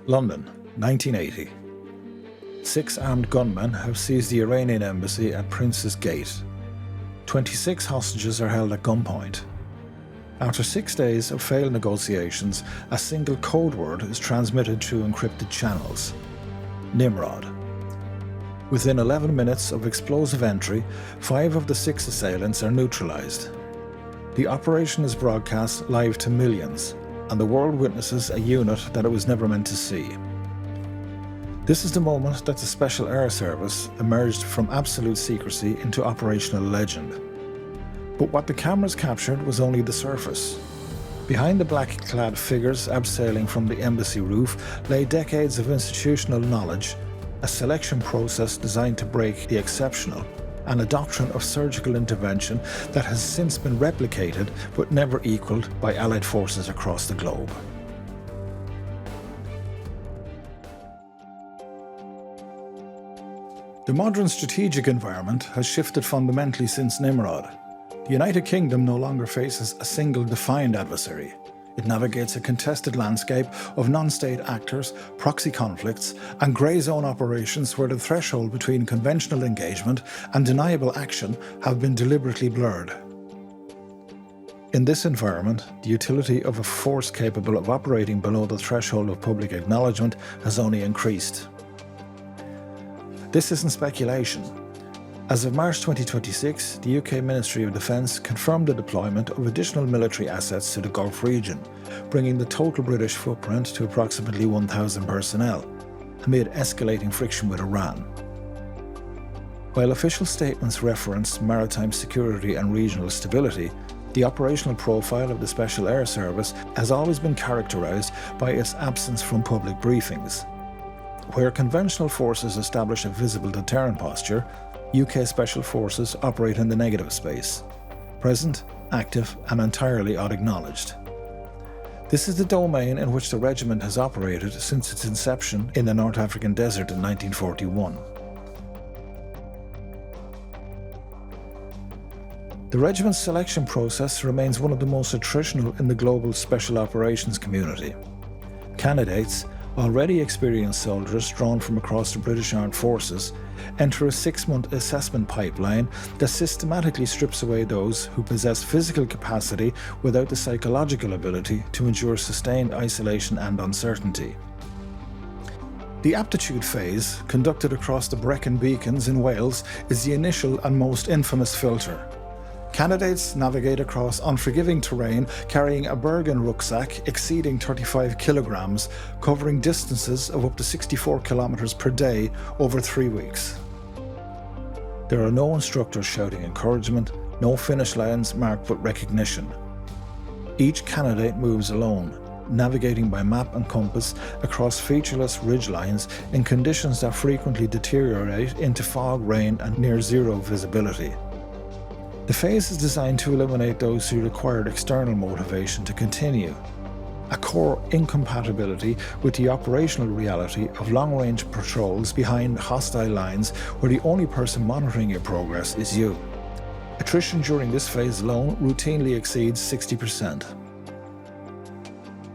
London, 1980. 6 armed gunmen have seized the Iranian embassy at Prince's Gate. 26 hostages are held at gunpoint. After 6 days of failed negotiations, a single code word is transmitted through encrypted channels: Nimrod. Within 11 minutes of explosive entry, 5 of the 6 assailants are neutralized. The operation is broadcast live to millions, and the world witnesses a unit that it was never meant to see. This is the moment that the Special Air Service emerged from absolute secrecy into operational legend. But what the cameras captured was only the surface. Behind the black-clad figures abseiling from the embassy roof lay decades of institutional knowledge, a selection process designed to break the exceptional, and a doctrine of surgical intervention that has since been replicated but never equalled by Allied forces across the globe. The modern strategic environment has shifted fundamentally since Nimrod. The United Kingdom no longer faces a single defined adversary. It navigates a contested landscape of non-state actors, proxy conflicts, and grey zone operations where the threshold between conventional engagement and deniable action have been deliberately blurred. In this environment, the utility of a force capable of operating below the threshold of public acknowledgement has only increased. This isn't speculation. As of March 2026, the UK Ministry of Defence confirmed the deployment of additional military assets to the Gulf region, bringing the total British footprint to approximately 1,000 personnel, amid escalating friction with Iran. While official statements reference maritime security and regional stability, the operational profile of the Special Air Service has always been characterised by its absence from public briefings. Where conventional forces establish a visible deterrent posture, UK Special Forces operate in the negative space: present, active, and entirely unacknowledged. This is the domain in which the regiment has operated since its inception in the North African desert in 1941. The regiment's selection process remains one of the most attritional in the global special operations community. Candidates, already experienced soldiers drawn from across the British Armed Forces, enter a 6-month assessment pipeline that systematically strips away those who possess physical capacity without the psychological ability to endure sustained isolation and uncertainty. The aptitude phase, conducted across the Brecon Beacons in Wales, is the initial and most infamous filter. Candidates navigate across unforgiving terrain carrying a Bergen rucksack exceeding 35 kilograms, covering distances of up to 64 kilometers per day over 3 weeks. There are no instructors shouting encouragement, no finish lines marked with recognition. Each candidate moves alone, navigating by map and compass across featureless ridgelines in conditions that frequently deteriorate into fog, rain, and near zero visibility. The phase is designed to eliminate those who required external motivation to continue, a core incompatibility with the operational reality of long-range patrols behind hostile lines where the only person monitoring your progress is you. Attrition during this phase alone routinely exceeds 60%.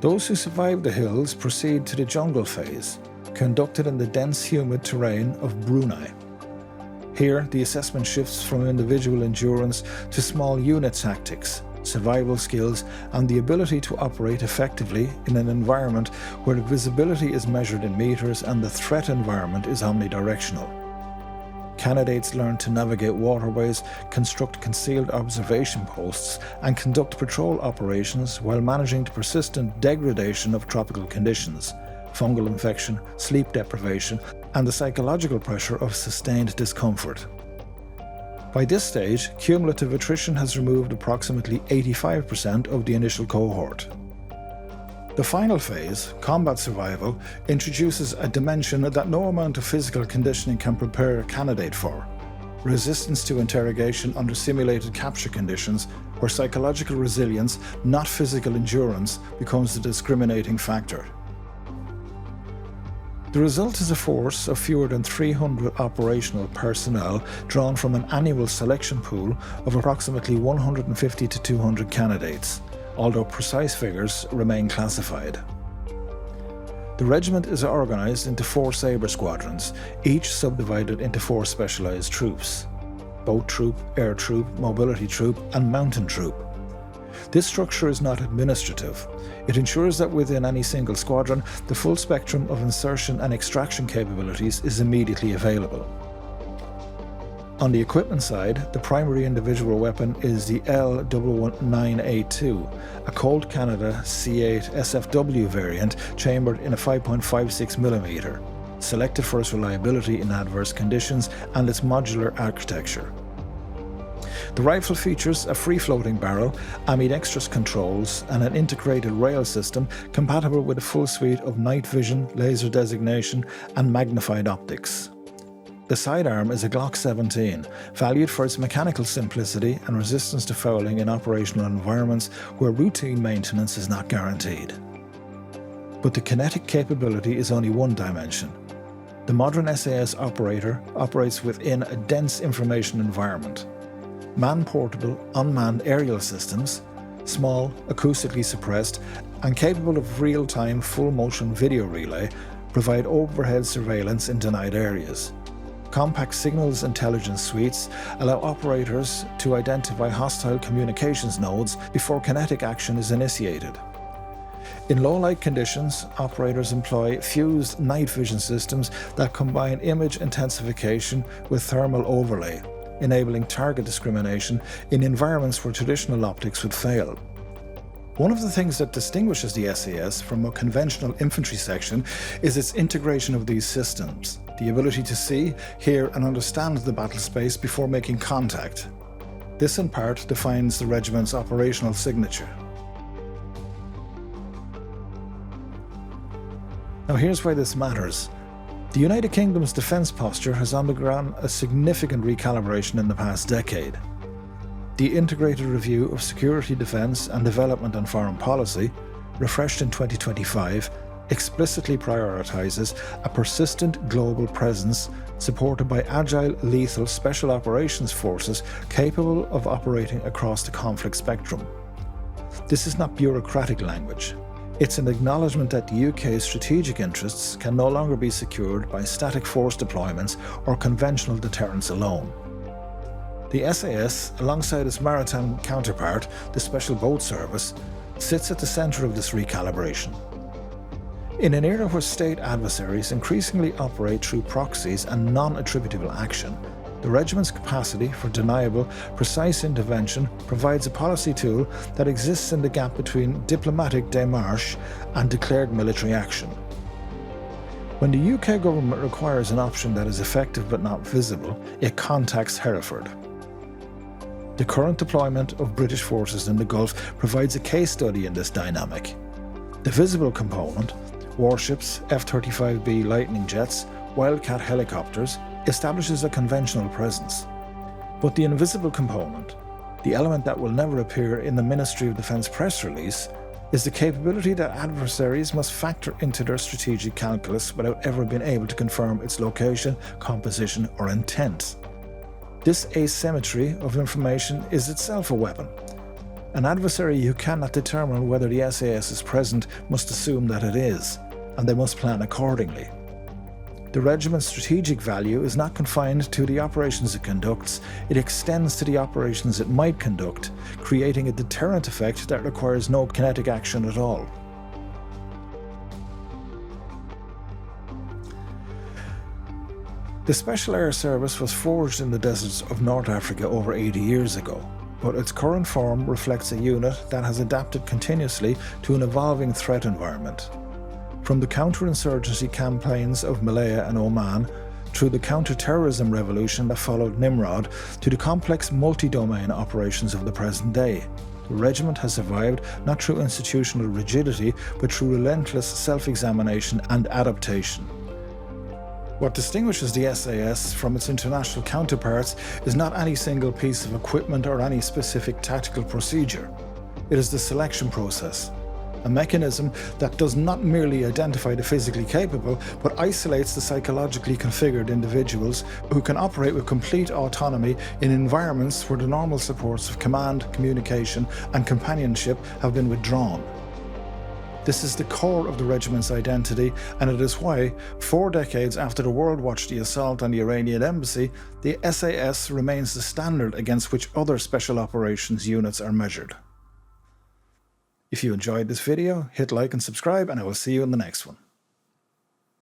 Those who survive the hills proceed to the jungle phase, conducted in the dense, humid terrain of Brunei. Here, the assessment shifts from individual endurance to small unit tactics, survival skills, and the ability to operate effectively in an environment where the visibility is measured in meters and the threat environment is omnidirectional. Candidates learn to navigate waterways, construct concealed observation posts, and conduct patrol operations while managing the persistent degradation of tropical conditions, fungal infection, sleep deprivation, and the psychological pressure of sustained discomfort. By this stage, cumulative attrition has removed approximately 85% of the initial cohort. The final phase, combat survival, introduces a dimension that no amount of physical conditioning can prepare a candidate for: resistance to interrogation under simulated capture conditions, where psychological resilience, not physical endurance, becomes the discriminating factor. The result is a force of fewer than 300 operational personnel drawn from an annual selection pool of approximately 150 to 200 candidates, although precise figures remain classified. The regiment is organised into 4 Sabre squadrons, each subdivided into 4 specialised troops: boat troop, air troop, mobility troop and mountain troop. This structure is not administrative. It ensures that within any single squadron, the full spectrum of insertion and extraction capabilities is immediately available. On the equipment side, the primary individual weapon is the WWII-A2, a Colt Canada C8 SFW variant chambered in a 5.56mm, selected for its reliability in adverse conditions and its modular architecture. The rifle features a free-floating barrel, ambidextrous controls and an integrated rail system compatible with a full suite of night vision, laser designation and magnified optics. The sidearm is a Glock 17, valued for its mechanical simplicity and resistance to fouling in operational environments where routine maintenance is not guaranteed. But the kinetic capability is only one dimension. The modern SAS operator operates within a dense information environment. Man-portable, unmanned aerial systems, small, acoustically suppressed, and capable of real-time full-motion video relay, provide overhead surveillance in denied areas. Compact signals intelligence suites allow operators to identify hostile communications nodes before kinetic action is initiated. In low-light conditions, operators employ fused night vision systems that combine image intensification with thermal overlay, enabling target discrimination in environments where traditional optics would fail. One of the things that distinguishes the SAS from a conventional infantry section is its integration of these systems, the ability to see, hear and understand the battle space before making contact. This in part defines the regiment's operational signature. Now here's why this matters. The United Kingdom's defence posture has undergone a significant recalibration in the past decade. The Integrated Review of Security, Defence and Development and Foreign Policy, refreshed in 2025, explicitly prioritises a persistent global presence supported by agile, lethal special operations forces capable of operating across the conflict spectrum. This is not bureaucratic language. It's an acknowledgement that the UK's strategic interests can no longer be secured by static force deployments or conventional deterrence alone. The SAS, alongside its maritime counterpart, the Special Boat Service, sits at the centre of this recalibration. In an era where state adversaries increasingly operate through proxies and non-attributable action, the regiment's capacity for deniable, precise intervention provides a policy tool that exists in the gap between diplomatic démarche and declared military action. When the UK government requires an option that is effective but not visible, it contacts Hereford. The current deployment of British forces in the Gulf provides a case study in this dynamic. The visible component, warships, F-35B Lightning jets, Wildcat helicopters, establishes a conventional presence. But the invisible component, the element that will never appear in the Ministry of Defence press release, is the capability that adversaries must factor into their strategic calculus without ever being able to confirm its location, composition or intent. This asymmetry of information is itself a weapon. An adversary who cannot determine whether the SAS is present must assume that it is, and they must plan accordingly. The regiment's strategic value is not confined to the operations it conducts, it extends to the operations it might conduct, creating a deterrent effect that requires no kinetic action at all. The Special Air Service was forged in the deserts of North Africa over 80 years ago, but its current form reflects a unit that has adapted continuously to an evolving threat environment. From the counterinsurgency campaigns of Malaya and Oman, through the counter-terrorism revolution that followed Nimrod, to the complex multi-domain operations of the present day, the regiment has survived not through institutional rigidity, but through relentless self-examination and adaptation. What distinguishes the SAS from its international counterparts is not any single piece of equipment or any specific tactical procedure. It is the selection process, a mechanism that does not merely identify the physically capable, but isolates the psychologically configured individuals who can operate with complete autonomy in environments where the normal supports of command, communication, and companionship have been withdrawn. This is the core of the regiment's identity, and it is why, 4 decades after the world watched the assault on the Iranian embassy, the SAS remains the standard against which other special operations units are measured. If you enjoyed this video, hit like and subscribe, and I will see you in the next one.